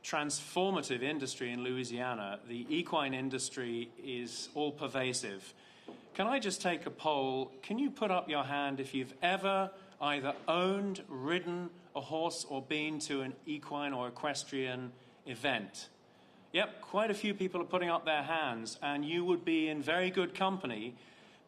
transformative industry in Louisiana. The equine industry is all pervasive. Can I just take a poll? Can you put up your hand if you've ever either owned, ridden a horse, or been to an equine or equestrian event? Yep, quite a few people are putting up their hands, and you would be in very good company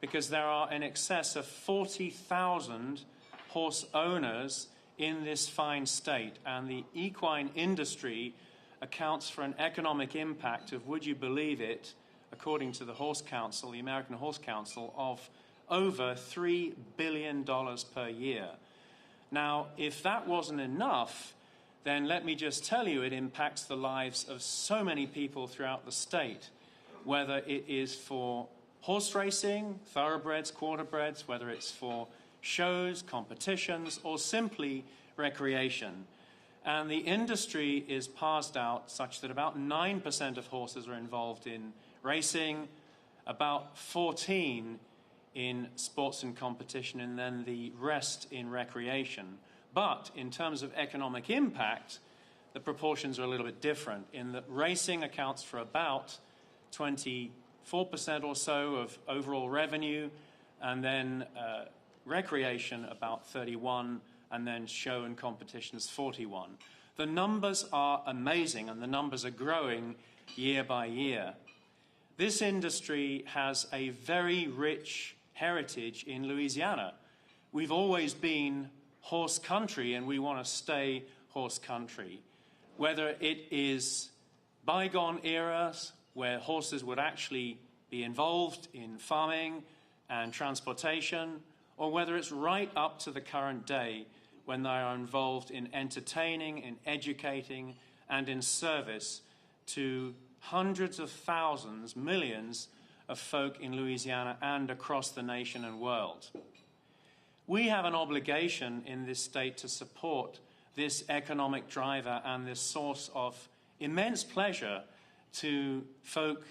because there are in excess of 40,000 horse owners in this fine state, and the equine industry accounts for an economic impact of, would you believe it, according to the Horse Council, the American Horse Council, of over $3 billion per year. Now, if that wasn't enough, then let me just tell you it impacts the lives of so many people throughout the state, whether it is for horse racing, thoroughbreds, quarterbreds, whether it's for shows, competitions, or simply recreation. And the industry is parsed out such that about 9% of horses are involved in racing, about 14% in sports and competition, and then the rest in recreation. But in terms of economic impact, the proportions are a little bit different in that racing accounts for about 24% or so of overall revenue, and then recreation about 31%, and then show and competitions 41%. The numbers are amazing, and the numbers are growing year by year. This industry has a very rich heritage in Louisiana. We've always been horse country, and we want to stay horse country. Whether it is bygone eras where horses would actually be involved in farming and transportation, or whether it's right up to the current day when they are involved in entertaining, in educating, and in service to hundreds of thousands, millions of folk in Louisiana and across the nation and world. We have an obligation in this state to support this economic driver and this source of immense pleasure to folk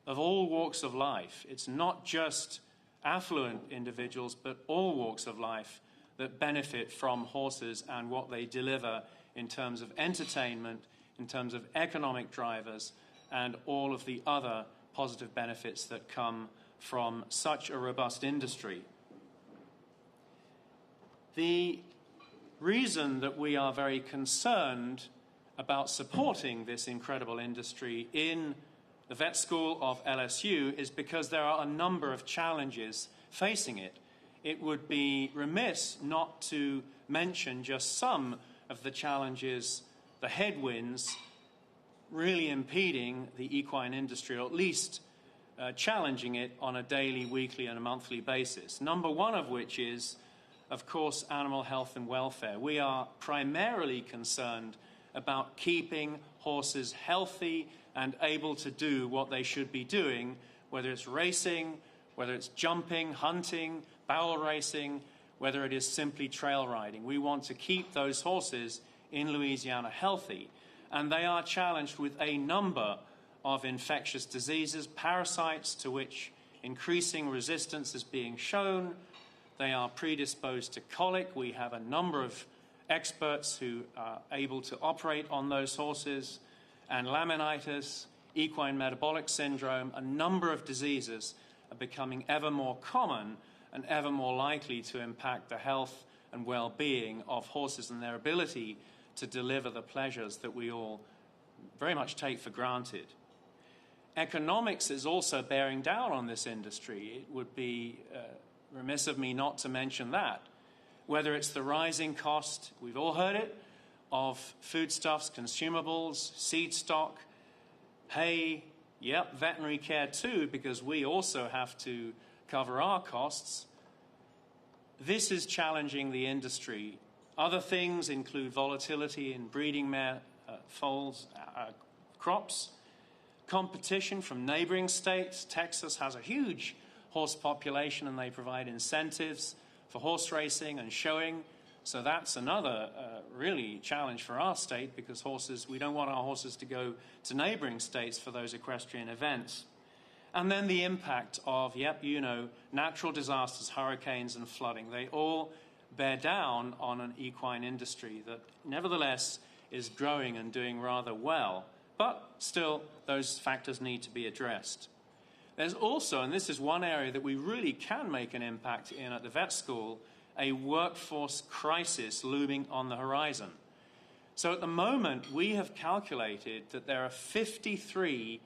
of all walks of life. It's not just affluent individuals, but all walks of life that benefit from horses and what they deliver in terms of entertainment, in terms of economic drivers, and all of the other positive benefits that come from such a robust industry. The reason that we are very concerned about supporting this incredible industry in the vet school of LSU is because there are a number of challenges facing it. It would be remiss not to mention just some of the challenges, the headwinds, really impeding the equine industry, or at least challenging it on a daily, weekly, and a monthly basis. Number one of which is, of course, animal health and welfare. We are primarily concerned about keeping horses healthy and able to do what they should be doing, whether it's racing, whether it's jumping, hunting, barrel racing, whether it is simply trail riding. We want to keep those horses in Louisiana healthy, and they are challenged with a number of infectious diseases, parasites to which increasing resistance is being shown. They are predisposed to colic. We have a number of experts who are able to operate on those horses, and laminitis, equine metabolic syndrome, a number of diseases are becoming ever more common and ever more likely to impact the health and well-being of horses and their ability to deliver the pleasures that we all very much take for granted. Economics is also bearing down on this industry. It would be remiss of me not to mention that. Whether it's the rising cost, we've all heard it, of foodstuffs, consumables, seed stock, hay, yep, veterinary care too, because we also have to cover our costs. This is challenging the industry. Other things include volatility in breeding mare foals, crops, competition from neighboring states. Texas has a huge horse population, and they provide incentives for horse racing and showing. So that's another really challenge for our state, because horses, we don't want our horses to go to neighboring states for those equestrian events. And then the impact of, natural disasters, hurricanes and flooding. They all bear down on an equine industry that nevertheless is growing and doing rather well. But still, those factors need to be addressed. There's also, and this is one area that we really can make an impact in at the vet school, a workforce crisis looming on the horizon. So at the moment, we have calculated that there are 53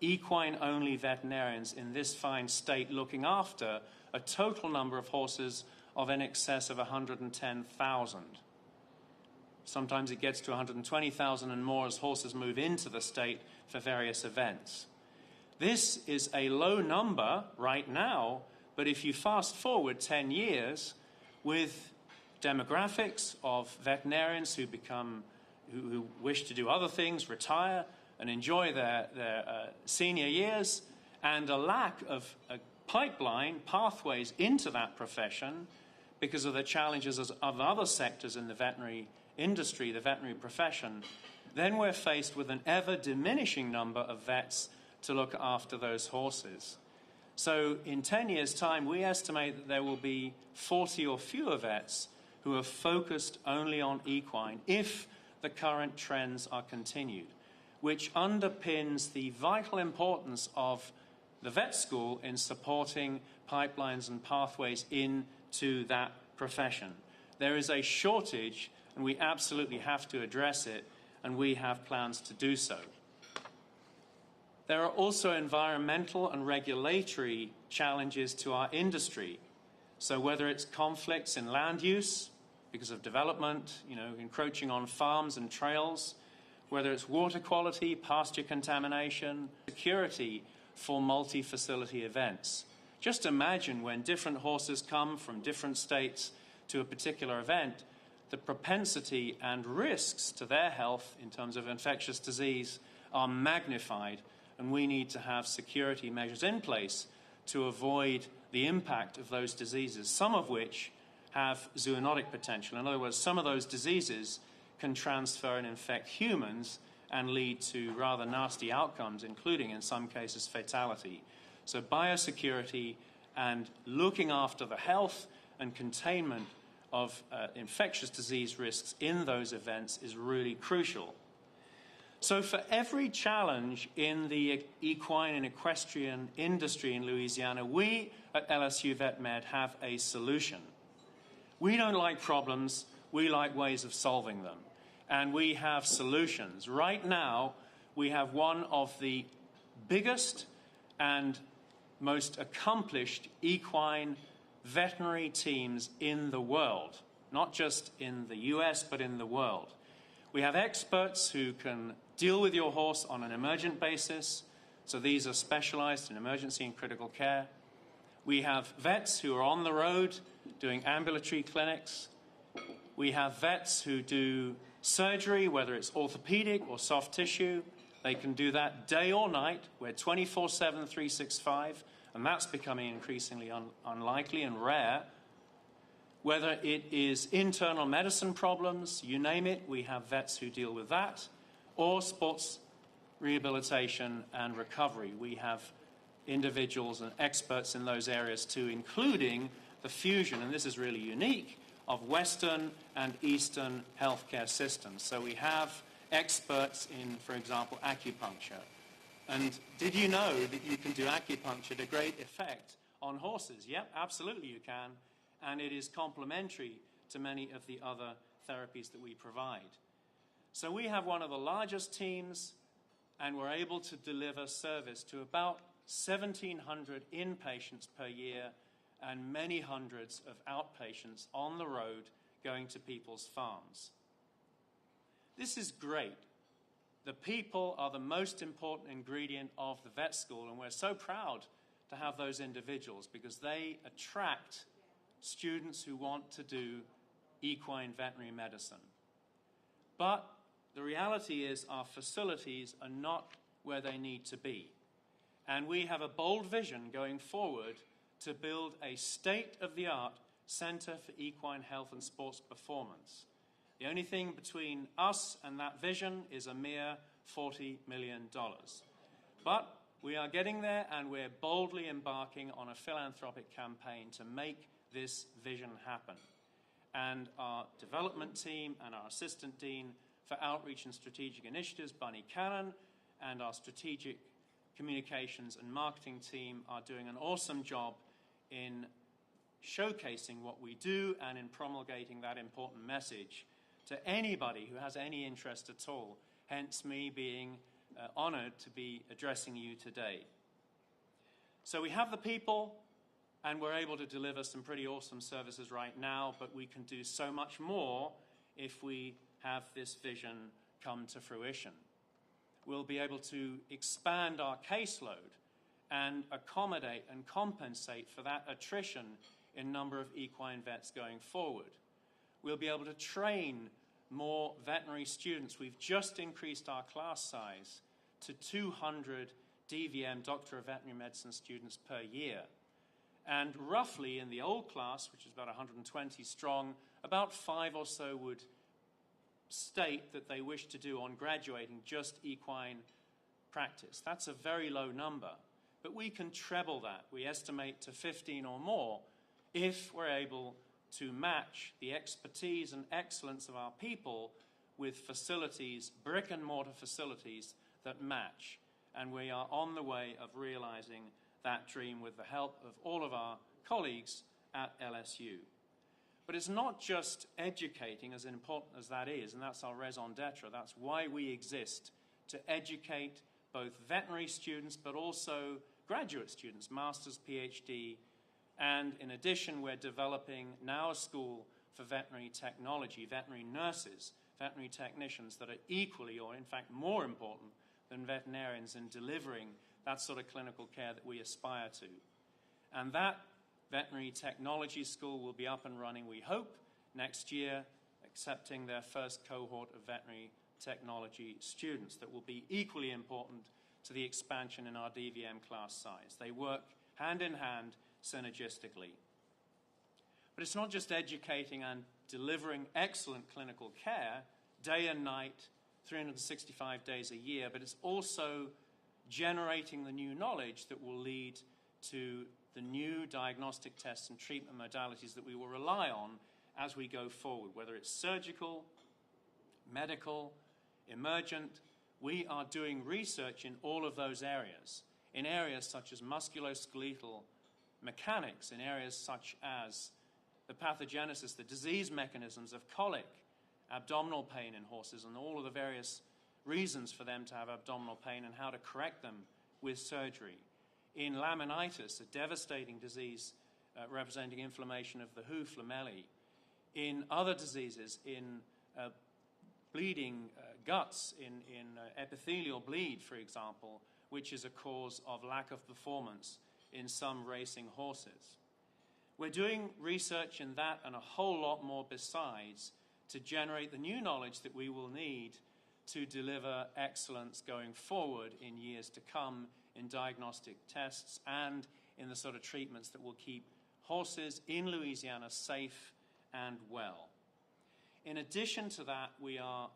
equine-only veterinarians in this fine state looking after a total number of horses of in excess of 110,000. Sometimes it gets to 120,000 and more as horses move into the state for various events. This is a low number right now, but if you fast forward 10 years with demographics of veterinarians who wish to do other things, retire, and enjoy their senior years, and a lack of a pipeline, pathways into that profession because of the challenges of other sectors in the veterinary industry, the veterinary profession, then we're faced with an ever-diminishing number of vets to look after those horses. So in 10 years' time, we estimate that there will be 40 or fewer vets who are focused only on equine if the current trends are continued, which underpins the vital importance of the vet school in supporting pipelines and pathways into that profession. There is a shortage, and we absolutely have to address it, and we have plans to do so. There are also environmental and regulatory challenges to our industry. So whether it's conflicts in land use because of development, encroaching on farms and trails, whether it's water quality, pasture contamination, security for multi-facility events. Just imagine when different horses come from different states to a particular event, the propensity and risks to their health in terms of infectious disease are magnified, and we need to have security measures in place to avoid the impact of those diseases, some of which have zoonotic potential. In other words, some of those diseases can transfer and infect humans and lead to rather nasty outcomes, including, in some cases, fatality. So biosecurity and looking after the health and containment of infectious disease risks in those events is really crucial. So for every challenge in the equine and equestrian industry in Louisiana, we at LSU Vet Med have a solution. We don't like problems, we like ways of solving them. And we have solutions. Right now, we have one of the biggest and most accomplished equine veterinary teams in the world, not just in the US, but in the world. We have experts who can deal with your horse on an emergent basis, so these are specialized in emergency and critical care. We have vets who are on the road doing ambulatory clinics. We have vets who do surgery, whether it's orthopedic or soft tissue. They can do that day or night. We're 24/7, 365, and that's becoming increasingly unlikely and rare. Whether it is internal medicine problems, you name it, we have vets who deal with that, or sports rehabilitation and recovery. We have individuals and experts in those areas too, including the fusion, and this is really unique, of Western and Eastern healthcare systems. So we have experts in, for example, acupuncture. And did you know that you can do acupuncture to great effect on horses? Yep, absolutely you can. And it is complementary to many of the other therapies that we provide. So we have one of the largest teams, and we're able to deliver service to about 1,700 inpatients per year and many hundreds of outpatients on the road going to people's farms. This is great. The people are the most important ingredient of the vet school, and we're so proud to have those individuals because they attract students who want to do equine veterinary medicine. But the reality is our facilities are not where they need to be. And we have a bold vision going forward to build a state-of-the-art Center for Equine Health and Sports Performance. The only thing between us and that vision is a mere $40 million. But we are getting there, and we're boldly embarking on a philanthropic campaign to make this vision happen. And our development team and our assistant dean for Outreach and Strategic Initiatives, Bunny Cannon, and our strategic communications and marketing team are doing an awesome job in showcasing what we do and in promulgating that important message to anybody who has any interest at all, hence me being honored to be addressing you today. So we have the people, and we're able to deliver some pretty awesome services right now, but we can do so much more if we have this vision come to fruition. We'll be able to expand our caseload and accommodate and compensate for that attrition in number of equine vets going forward. We'll be able to train more veterinary students. We've just increased our class size to 200 DVM, Doctor of Veterinary Medicine students per year. And roughly in the old class, which is about 120 strong, about 5 or so would state that they wish to do on graduating just equine practice. That's a very low number, but we can treble that. We estimate to 15 or more if we're able to match the expertise and excellence of our people with facilities, brick and mortar facilities that match. And we are on the way of realizing that dream with the help of all of our colleagues at LSU. But it's not just educating, as important as that is, and that's our raison d'etre. That's why we exist, to educate both veterinary students but also graduate students, master's, PhD, and in addition we're developing now a school for veterinary technology, veterinary nurses, veterinary technicians that are equally or in fact more important than veterinarians in delivering that sort of clinical care that we aspire to. And that veterinary technology school will be up and running, we hope, next year, accepting their first cohort of veterinary technology students that will be equally important to the expansion in our DVM class size. They work hand in hand, synergistically. But it's not just educating and delivering excellent clinical care day and night, 365 days a year, but it's also generating the new knowledge that will lead to the new diagnostic tests and treatment modalities that we will rely on as we go forward, whether it's surgical, medical, emergent. We are doing research in all of those areas, in areas such as musculoskeletal mechanics, in areas such as the pathogenesis, the disease mechanisms of colic, abdominal pain in horses, and all of the various reasons for them to have abdominal pain and how to correct them with surgery. In laminitis, a devastating disease representing inflammation of the hoof lamellae. In other diseases, in bleeding guts, in epithelial bleed, for example, which is a cause of lack of performance in some racing horses. We're doing research in that and a whole lot more besides to generate the new knowledge that we will need to deliver excellence going forward in years to come in diagnostic tests and in the sort of treatments that will keep horses in Louisiana safe and well. In addition to that, we are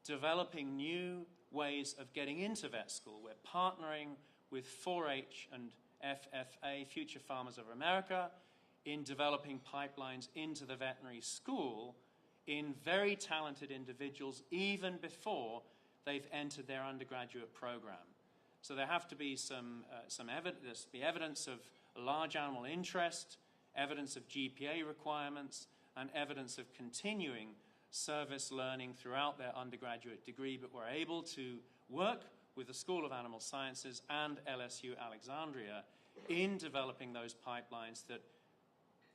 developing new ways of getting into vet school. We're partnering with 4-H and FFA, Future Farmers of America, in developing pipelines into the veterinary school in very talented individuals even before they've entered their undergraduate program. So there have to be some evidence, the evidence of large animal interest, evidence of GPA requirements, and evidence of continuing service learning throughout their undergraduate degree, but we're able to work with the School of Animal Sciences and LSU Alexandria in developing those pipelines that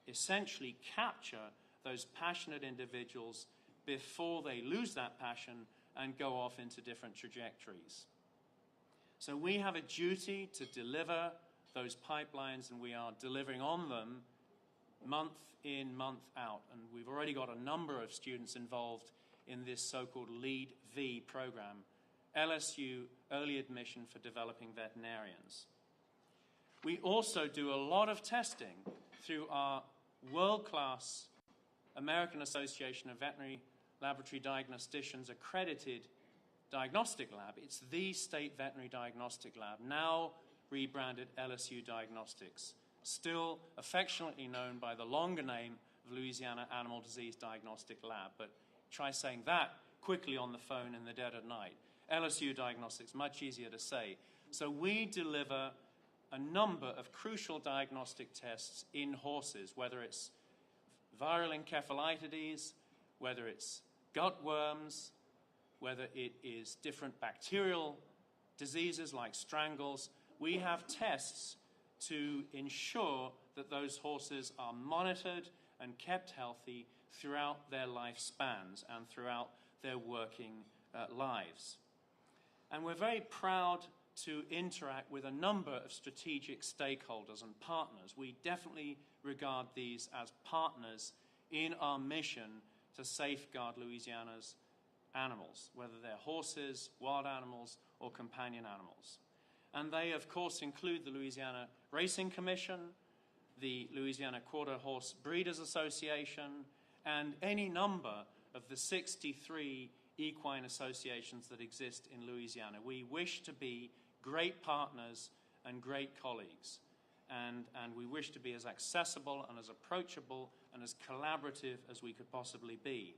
essentially capture those passionate individuals before they lose that passion and go off into different trajectories. So we have a duty to deliver those pipelines, and we are delivering on them month in, month out. And we've already got a number of students involved in this so-called LEAD V program, LSU Early Admission for Developing Veterinarians. We also do a lot of testing through our world-class American Association of Veterinary Laboratory Diagnosticians accredited diagnostic lab. It's the state veterinary diagnostic lab, now rebranded LSU Diagnostics, still affectionately known by the longer name of Louisiana Animal Disease Diagnostic Lab. But try saying that quickly on the phone in the dead of night. LSU diagnostics, much easier to say. So we deliver a number of crucial diagnostic tests in horses, whether it's viral encephalitis, whether it's gut worms, whether it is different bacterial diseases like strangles. We have tests to ensure that those horses are monitored and kept healthy throughout their lifespans and throughout their working lives. And we're very proud to interact with a number of strategic stakeholders and partners. We definitely regard these as partners in our mission to safeguard Louisiana's animals, whether they're horses, wild animals, or companion animals. And they, of course, include the Louisiana Racing Commission, the Louisiana Quarter Horse Breeders Association, and any number of the 63 equine associations that exist in Louisiana. We wish to be great partners and great colleagues, and we wish to be as accessible and as approachable and as collaborative as we could possibly be.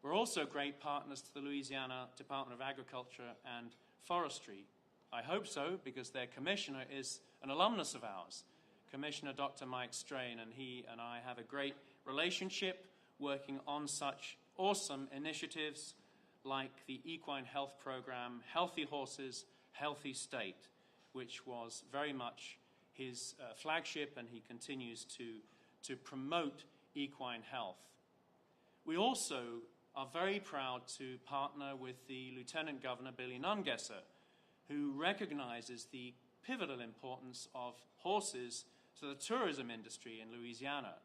We're also great partners to the Louisiana Department of Agriculture and Forestry. I hope so, because their commissioner is an alumnus of ours, Commissioner Dr. Mike Strain, and he and I have a great relationship working on such awesome initiatives like the Equine Health Program, Healthy Horses, Healthy State, which was very much his flagship, and he continues to promote equine health. We also are very proud to partner with the Lieutenant Governor, Billy Nungesser, who recognizes the pivotal importance of horses to the tourism industry in Louisiana.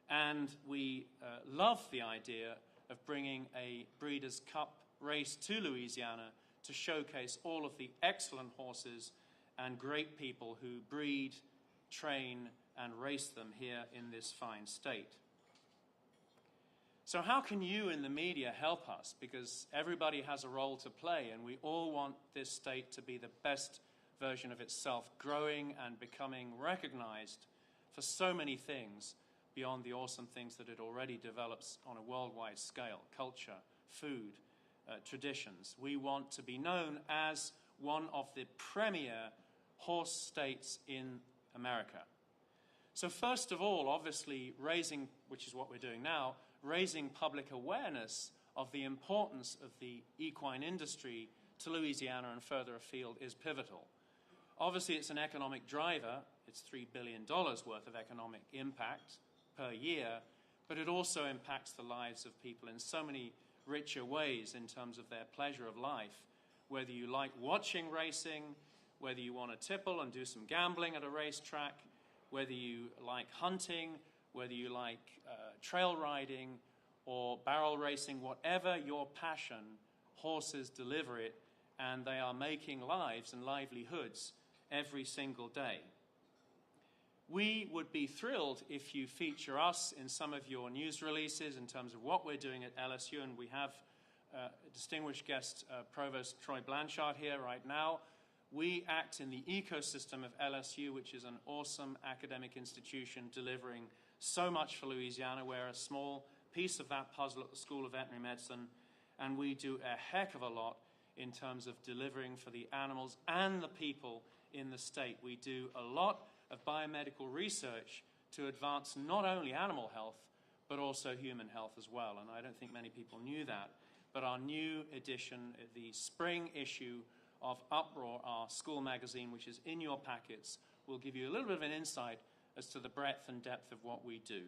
And we love the idea of bringing a Breeders' Cup race to Louisiana to showcase all of the excellent horses and great people who breed, train, and race them here in this fine state. So how can you in the media help us? Because everybody has a role to play, and we all want this state to be the best version of itself, growing and becoming recognized for so many things beyond the awesome things that it already develops on a worldwide scale: culture, food, traditions. We want to be known as one of the premier horse states in America. So first of all, obviously raising, which is what we're doing now, raising public awareness of the importance of the equine industry to Louisiana and further afield is pivotal. Obviously, it's an economic driver. It's $3 billion worth of economic impact per year, but it also impacts the lives of people in so many richer ways in terms of their pleasure of life. Whether you like watching racing, whether you want to tipple and do some gambling at a racetrack, whether you like hunting, whether you like trail riding or barrel racing, whatever your passion, horses deliver it, and they are making lives and livelihoods every single day. We would be thrilled if you feature us in some of your news releases in terms of what we're doing at LSU, and we have distinguished guest Provost Troy Blanchard here right now. We act in the ecosystem of LSU, which is an awesome academic institution delivering so much for Louisiana. We're a small piece of that puzzle at the School of Veterinary Medicine, and we do a heck of a lot in terms of delivering for the animals and the people in the state. We do a lot of biomedical research to advance not only animal health, but also human health as well. And I don't think many people knew that. But our new edition, the spring issue of Uproar, our school magazine, which is in your packets, will give you a little bit of an insight as to the breadth and depth of what we do.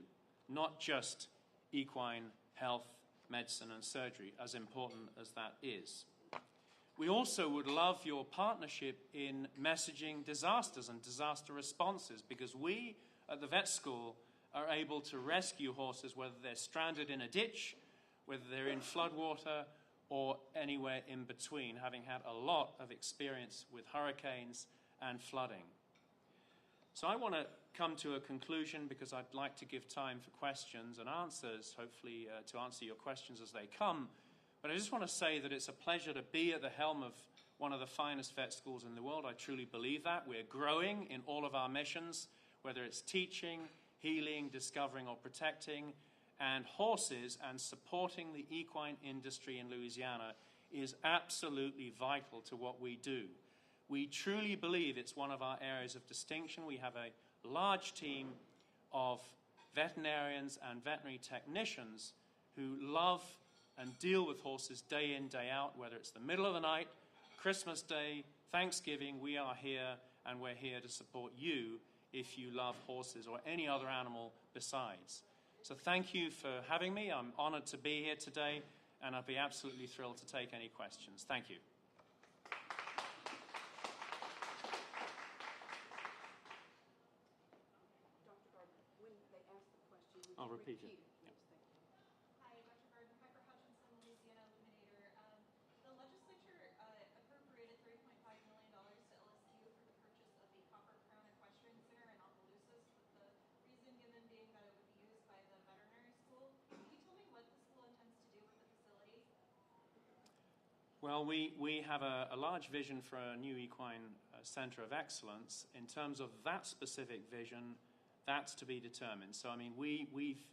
Not just equine health, medicine, and surgery, as important as that is. We also would love your partnership in messaging disasters and disaster responses, because we at the vet school are able to rescue horses whether they're stranded in a ditch, whether they're in floodwater, or anywhere in between, having had a lot of experience with hurricanes and flooding. So I want to come to a conclusion, because I'd like to give time for questions and answers, hopefully to answer your questions as they come. But I just want to say that it's a pleasure to be at the helm of one of the finest vet schools in the world. I truly believe that. We're growing in all of our missions, whether it's teaching, healing, discovering, or protecting. And horses and supporting the equine industry in Louisiana is absolutely vital to what we do. We truly believe it's one of our areas of distinction. We have a large team of veterinarians and veterinary technicians who love and deal with horses day in, day out, whether it's the middle of the night, Christmas Day, Thanksgiving. We are here, and we're here to support you if you love horses or any other animal besides. So thank you for having me. I'm honored to be here today, and I'd be absolutely thrilled to take any questions. Thank you. Dr. Gardner, when they ask the question, I'll repeat it. Hi, Dr. Gardner, Piper Hutchinson, Louisiana Illuminator. The legislature appropriated $3.5 million to LSU for the purchase of the Copper Crown Equestrian Center in Opelousas, with the reason given being that it would be used by the veterinary school. Can you tell me what the school intends to do with the facility? Well, we have a large vision for a new equine center of excellence. In terms of that specific vision, that's to be determined. So, I mean, we've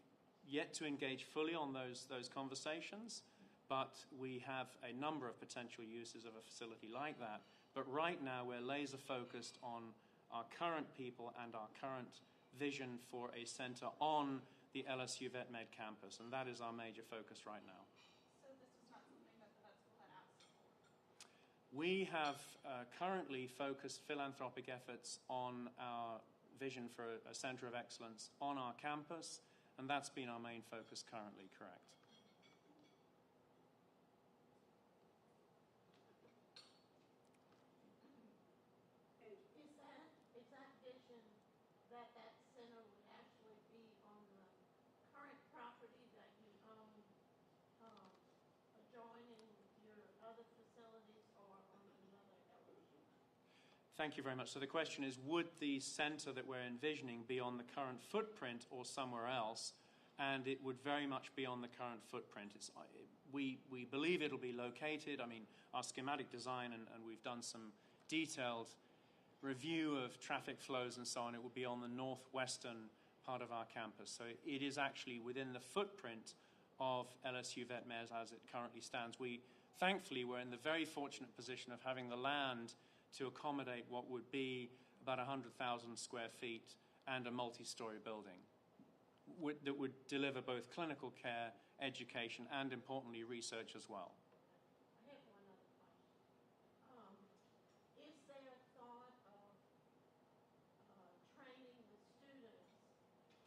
yet to engage fully on those conversations, but we have a number of potential uses of a facility like that. But right now, we're laser focused on our current people and our current vision for a center on the LSU Vet Med campus, and that is our major focus right now. So this was not something that the vet school had asked for? We have currently focused philanthropic efforts on our vision for a center of excellence on our campus, and that's been our main focus currently, correct? Is that vision that center would actually be on the current property that you own, adjoining your other facilities, or on another LSU? Thank you very much. So the question is, would the center that we're envisioning be on the current footprint or somewhere else? And it would very much be on the current footprint. We believe it'll be located. I mean, our schematic design, and we've done some detailed review of traffic flows and so on, it will be on the northwestern part of our campus. So it is actually within the footprint of LSU Vet Med as it currently stands. Thankfully, we're in the very fortunate position of having the land to accommodate what would be about 100,000 square feet and a multi-story building that would deliver both clinical care, education, and importantly, research as well. I have one other question. Is there a thought of training the students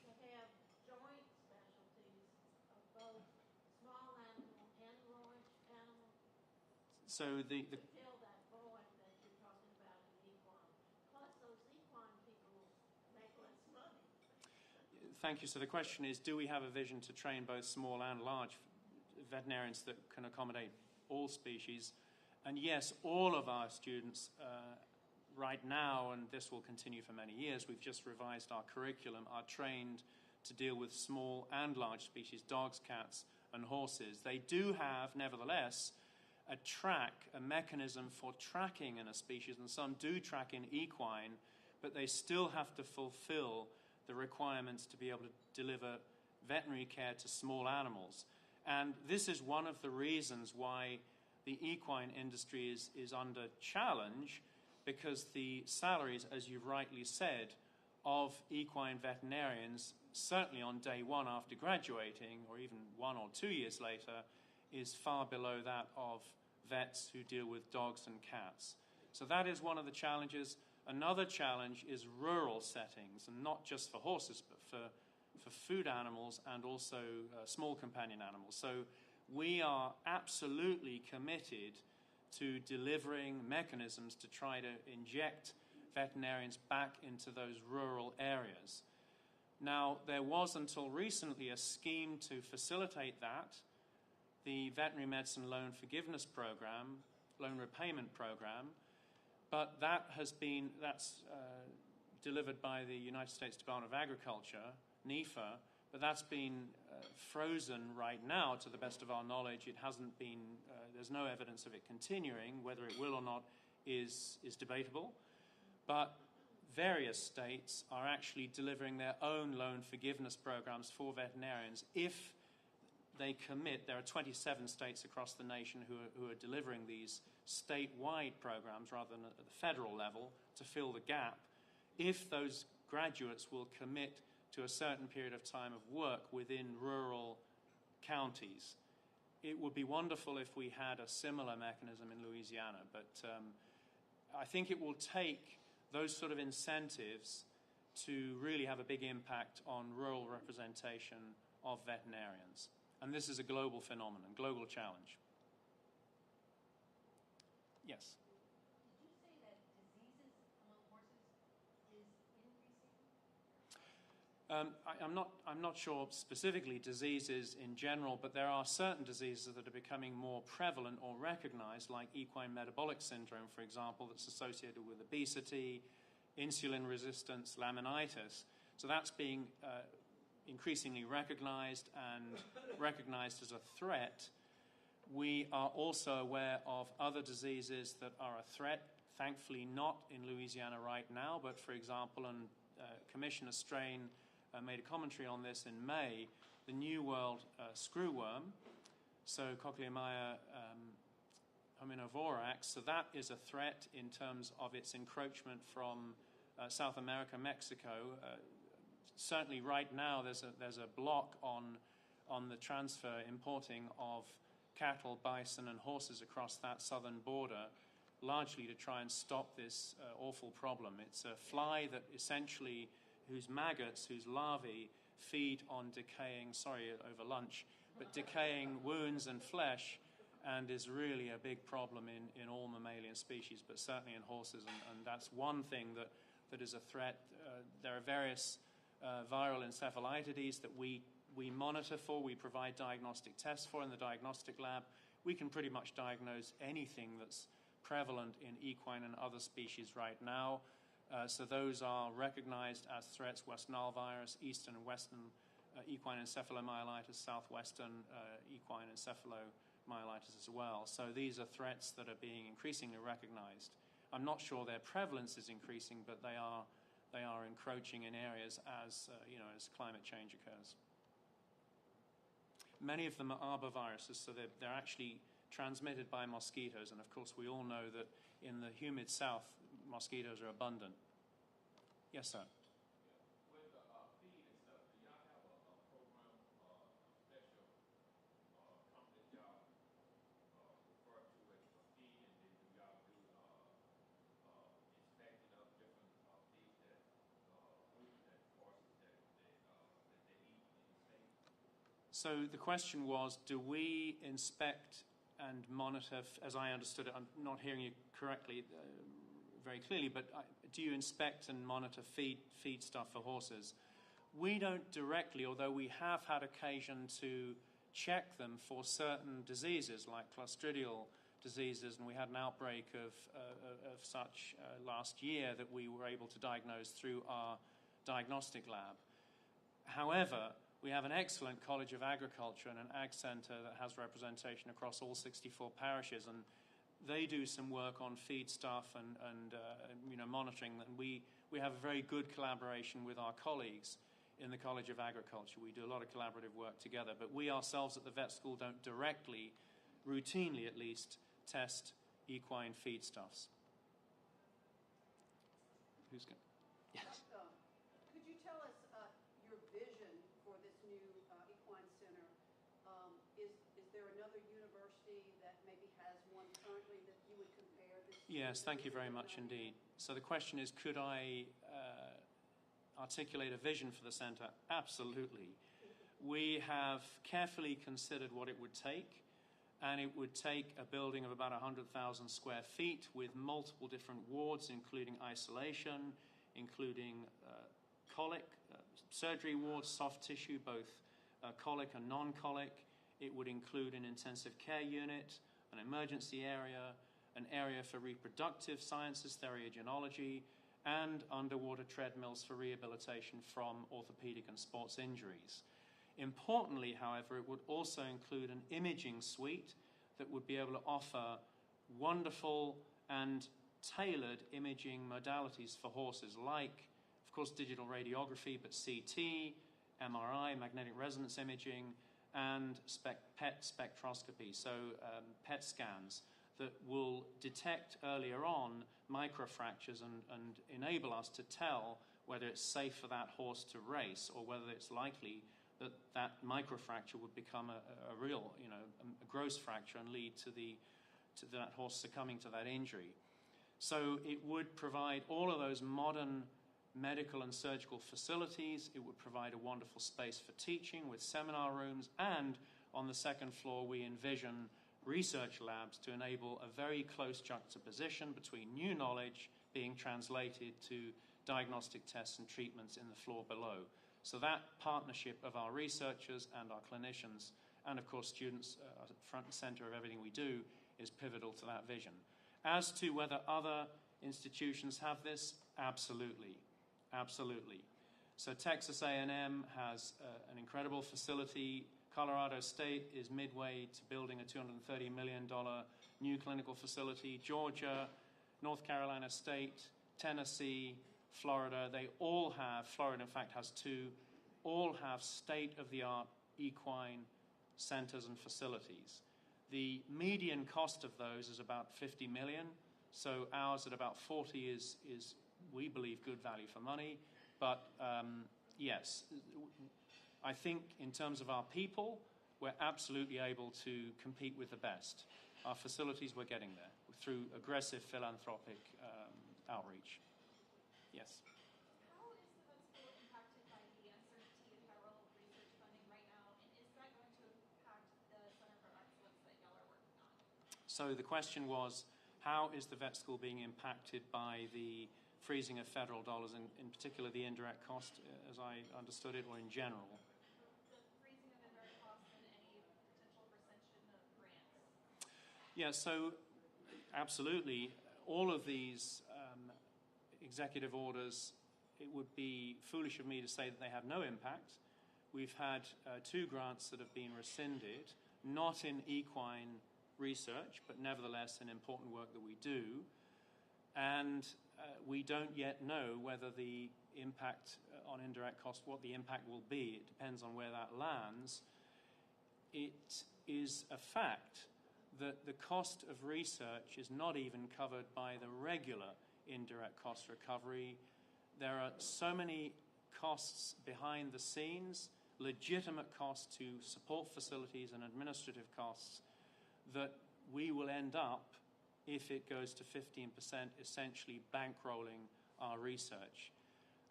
to have joint specialties of both small animal and large animal? So the to fill that void that you're talking about in equine. Plus, those equine people make less money. Thank you. So the question is, do we have a vision to train both small and large veterinarians that can accommodate all species? And yes, all of our students right now, and this will continue for many years, we've just revised our curriculum, are trained to deal with small and large species, dogs, cats, and horses. They do have, nevertheless, a mechanism for tracking in a species, and some do track in equine, but they still have to fulfill the requirements to be able to deliver veterinary care to small animals. And this is one of the reasons why the equine industry is under challenge, because the salaries, as you've rightly said, of equine veterinarians, certainly on day one after graduating, or even 1 or 2 years later, is far below that of vets who deal with dogs and cats. So that is one of the challenges. Another challenge is rural settings, and not just for horses, but for food animals and also small companion animals. So we are absolutely committed to delivering mechanisms to try to inject veterinarians back into those rural areas. Now, there was until recently a scheme to facilitate that, the Veterinary Medicine Loan Forgiveness Program, Loan Repayment Program, but that's delivered by the United States Department of Agriculture, NEFA, but that's been frozen right now, to the best of our knowledge. It hasn't been, there's no evidence of it continuing. Whether it will or not is debatable. But various states are actually delivering their own loan forgiveness programs for veterinarians if they commit. There are 27 states across the nation who are delivering these statewide programs rather than at the federal level to fill the gap. If those graduates will commit to a certain period of time of work within rural counties, it would be wonderful if we had a similar mechanism in Louisiana, but I think it will take those sort of incentives to really have a big impact on rural representation of veterinarians. And this is a global phenomenon, global challenge. Yes? Did you say that diseases among horses is increasing? I'm not sure specifically diseases in general, but there are certain diseases that are becoming more prevalent or recognized, like equine metabolic syndrome, for example, that's associated with obesity, insulin resistance, laminitis. So that's being increasingly recognized and recognized as a threat. We are also aware of other diseases that are a threat, thankfully not in Louisiana right now, but for example, and Commissioner Strain made a commentary on this in May, the New World screwworm, so Cochleomia hominovorax. So that is a threat in terms of its encroachment from South America, Mexico. Certainly right now there's a block on the transfer, importing of cattle, bison and horses across that southern border, largely to try and stop this awful problem. It's a fly that essentially, whose maggots, whose larvae feed on decaying, over lunch, but decaying wounds and flesh, and is really a big problem in all mammalian species, but certainly in horses, and that's one thing that is a threat. There are various viral encephalitides that we monitor for, we provide diagnostic tests for in the diagnostic lab. We can pretty much diagnose anything that's prevalent in equine and other species right now. So those are recognized as threats: West Nile virus, Eastern and Western equine encephalomyelitis, Southwestern equine encephalomyelitis as well. So these are threats that are being increasingly recognized. I'm not sure their prevalence is increasing, but they are encroaching in areas as climate change occurs. Many of them are arboviruses, so they're actually transmitted by mosquitoes, and of course we all know that in the humid south, mosquitoes are abundant. Yes, sir? With the feed and stuff, do y'all have a program, a special company that y'all refer to as a feed, and then do y'all do inspection of different feeds that horses that they eat in the state? So the question was, do we inspect and monitor, as I understood it, I'm not hearing you correctly, very clearly, but do you inspect and monitor feed stuff for horses? We don't directly, although we have had occasion to check them for certain diseases like clostridial diseases, and we had an outbreak of such last year that we were able to diagnose through our diagnostic lab. However, we have an excellent College of Agriculture and an ag centre that has representation across all 64 parishes, and they do some work on feed stuff and monitoring. And we have a very good collaboration with our colleagues in the College of Agriculture. We do a lot of collaborative work together, but we ourselves at the vet school don't directly, routinely at least, test equine feedstuffs. Who's going? Yes. Could you tell us your vision for this new equine center? Is there another university that maybe has one currently that you would compare this to? Yes, thank you very much indeed. So the question is, could I articulate a vision for the center? Absolutely. We have carefully considered what it would take, and it would take a building of about 100,000 square feet with multiple different wards, including isolation, including colic, surgery wards, soft tissue, both colic and non-colic. It would include an intensive care unit, an emergency area, an area for reproductive sciences, theriogenology, and underwater treadmills for rehabilitation from orthopedic and sports injuries. Importantly, however, it would also include an imaging suite that would be able to offer wonderful and tailored imaging modalities for horses, like, of course, digital radiography, but CT, MRI, magnetic resonance imaging, and PET spectroscopy, so PET scans that will detect earlier on microfractures and enable us to tell whether it's safe for that horse to race or whether it's likely that that microfracture would become a real, a gross fracture and lead to that horse succumbing to that injury. So it would provide all of those modern medical and surgical facilities. It would provide a wonderful space for teaching with seminar rooms, and on the second floor we envision research labs to enable a very close juxtaposition between new knowledge being translated to diagnostic tests and treatments in the floor below. So that partnership of our researchers and our clinicians, and of course students front and center of everything we do, is pivotal to that vision. As to whether other institutions have this, absolutely. Absolutely. So Texas A&M has an incredible facility. Colorado State is midway to building a $230 million new clinical facility. Georgia, North Carolina State, Tennessee, Florida, they all have, Florida in fact has two, all have state-of-the-art equine centers and facilities. The median cost of those is about $50 million, so ours at about 40 is we believe, good value for money. But yes, I think in terms of our people, we're absolutely able to compete with the best. Our facilities, we're getting there through aggressive philanthropic outreach. Yes? How is the vet school impacted by the uncertainty in federal research funding right now, and is that going to impact the Center for Excellence that y'all are working on? So the question was, how is the vet school being impacted by the freezing of federal dollars, in particular the indirect cost, as I understood it, or in general? The freezing of indirect costs and any potential rescission of grants. Yeah, so absolutely. All of these executive orders, it would be foolish of me to say that they have no impact. We've had 2 grants that have been rescinded, not in equine research, but nevertheless in important work that we do. And we don't yet know whether the impact on indirect cost, what the impact will be. It depends on where that lands. It is a fact that the cost of research is not even covered by the regular indirect cost recovery. There are so many costs behind the scenes, legitimate costs to support facilities and administrative costs, that we will end up, if it goes to 15%, essentially bankrolling our research.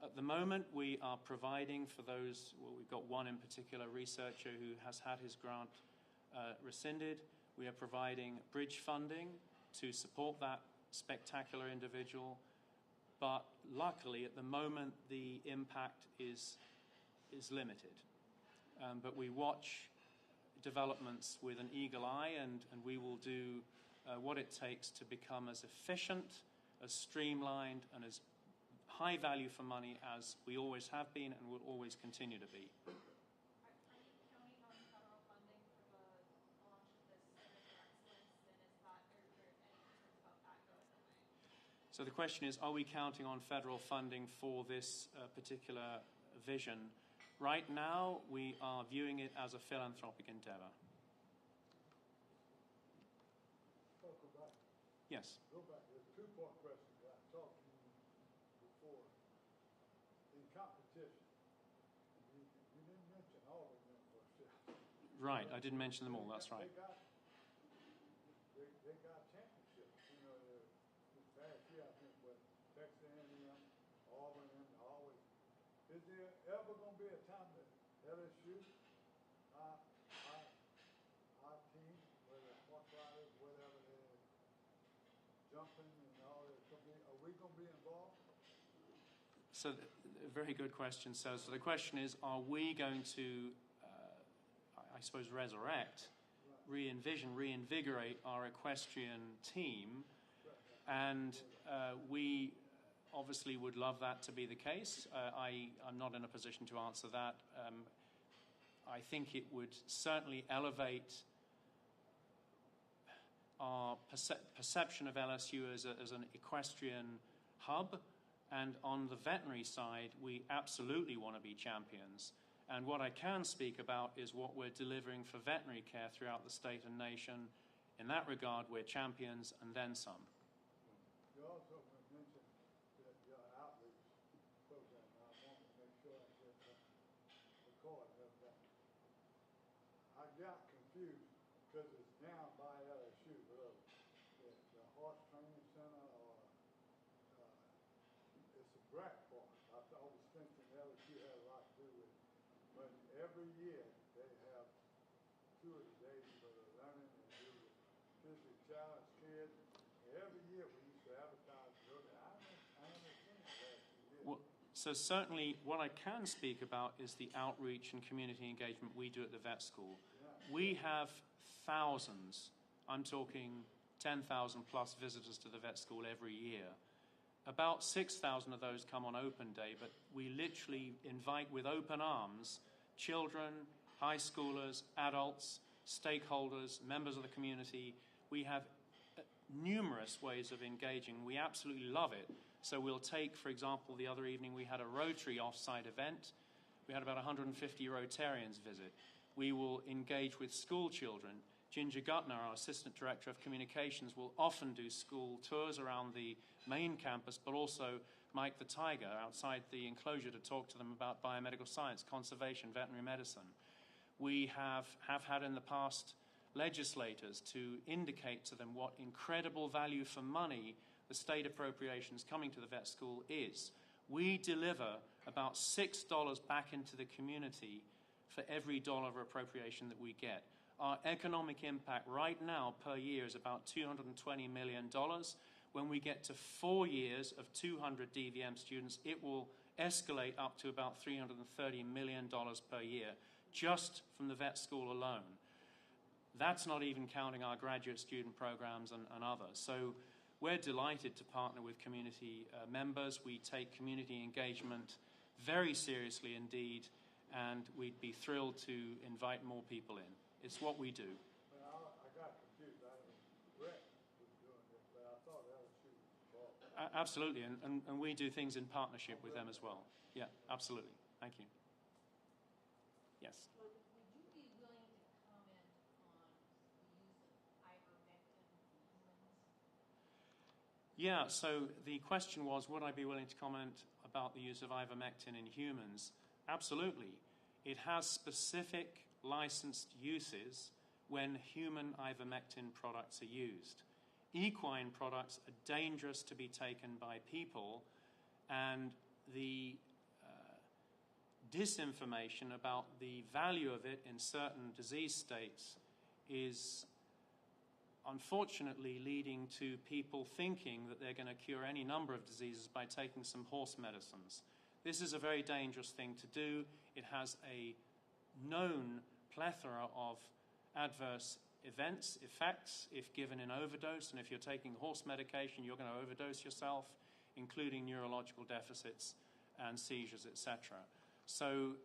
At the moment, we are providing for those, well, we've got one in particular researcher who has had his grant rescinded. We are providing bridge funding to support that spectacular individual. But luckily, at the moment, the impact is limited. But we watch developments with an eagle eye, and we will do what it takes to become as efficient, as streamlined, and as high value for money as we always have been and will always continue to be. Are you counting on federal funding for the launch of this Center for Excellence, and is that, are there any concerns about that going away? So the question is, are we counting on federal funding for this particular vision? Right now, we are viewing it as a philanthropic endeavor. Yes. Go back. There's a 2-part question that I talked to you before. In competition, you didn't mention all of them for sure. Right, I didn't mention them all, that's right. They got championships. This past year, I think, what, Texas A&M, Auburn, always. Is there ever going to be a time that LSU, our team, whether horse riders, whatever it is, jumping and all that, are we going to be involved? So, a very good question. So the question is, are we going to, I suppose, resurrect, re-envision, reinvigorate our equestrian team? And we obviously would love that to be the case. I'm not in a position to answer that. I think it would certainly elevate our perception of LSU as an equestrian hub. And on the veterinary side, we absolutely want to be champions. And what I can speak about is what we're delivering for veterinary care throughout the state and nation. In that regard, we're champions and then some. You also mentioned that your outreach program. I want to make sure I get that recorded of that. I got confused because it's down by LSU, but the horse training center or it's a Brack Park. I was thinking LSU had a lot to do with it. But every year they have 2 of the days where they're learning and do the physically challenged kids. Every year we used to advertise to go there. I haven't seen it last 2 years. Well, so certainly what I can speak about is the outreach and community engagement we do at the vet school. Yeah. We have thousands, I'm talking 10,000 plus visitors to the vet school every year. About 6,000 of those come on open day, but we literally invite with open arms children, high schoolers, adults, stakeholders, members of the community. We have numerous ways of engaging. We absolutely love it. So we'll take, for example, the other evening we had a Rotary off-site event. We had about 150 Rotarians visit. We will engage with school children. Ginger Gutner, our Assistant Director of Communications, will often do school tours around the main campus, but also Mike the Tiger outside the enclosure to talk to them about biomedical science, conservation, veterinary medicine. We have had in the past legislators to indicate to them what incredible value for money the state appropriations coming to the vet school is. We deliver about $6 back into the community for every dollar of appropriation that we get. Our economic impact right now per year is about $220 million. When we get to 4 years of 200 DVM students, it will escalate up to about $330 million per year, just from the vet school alone. That's not even counting our graduate student programs and others. So we're delighted to partner with community members. We take community engagement very seriously indeed, and we'd be thrilled to invite more people in. It's what we do. Well, I got confused. I mean, Brett was doing this, but I thought LSU was involved. Absolutely, and we do things in partnership with them as well. Yeah, absolutely. Thank you. Yes. Would you be willing to comment on the use of ivermectin in humans? Yeah, so the question was, would I be willing to comment about the use of ivermectin in humans? Absolutely. It has specific licensed uses when human ivermectin products are used. Equine products are dangerous to be taken by people, and the disinformation about the value of it in certain disease states is unfortunately leading to people thinking that they're going to cure any number of diseases by taking some horse medicines. This is a very dangerous thing to do. It has a known plethora of adverse effects if given in overdose, and if you're taking horse medication, you're going to overdose yourself, including neurological deficits and seizures, etc. So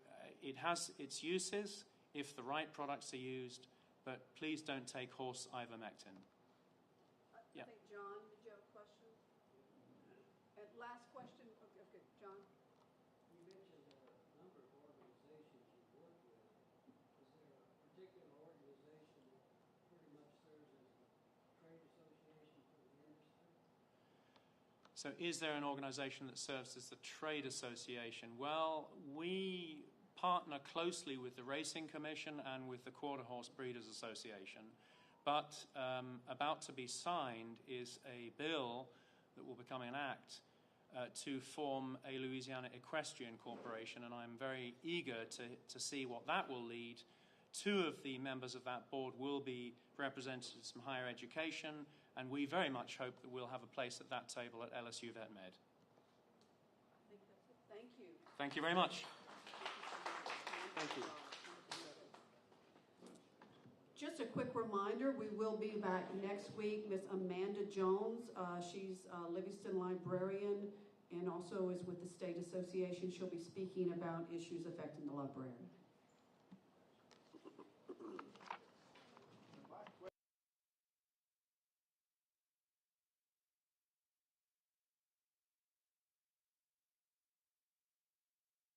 it has its uses if the right products are used, but please don't take horse ivermectin. I think, John, did you have a question? And last question. Okay, John. You mentioned a number of organizations you work with. Is there a particular organization that pretty much serves as a trade association for the industry? So is there an organization that serves as the trade association? Well, we partner closely with the Racing Commission and with the Quarter Horse Breeders Association, but about to be signed is a bill that will become an act to form a Louisiana Equestrian Corporation, and I'm very eager to see what that will lead. 2 of the members of that board will be representatives from higher education, and we very much hope that we'll have a place at that table at LSU Vet Med. I think that's it. Thank you. Thank you very much. Thank you. Just a quick reminder, we will be back next week. Miss Amanda Jones, she's a Livingston librarian and also is with the State Association. She'll be speaking about issues affecting the librarian.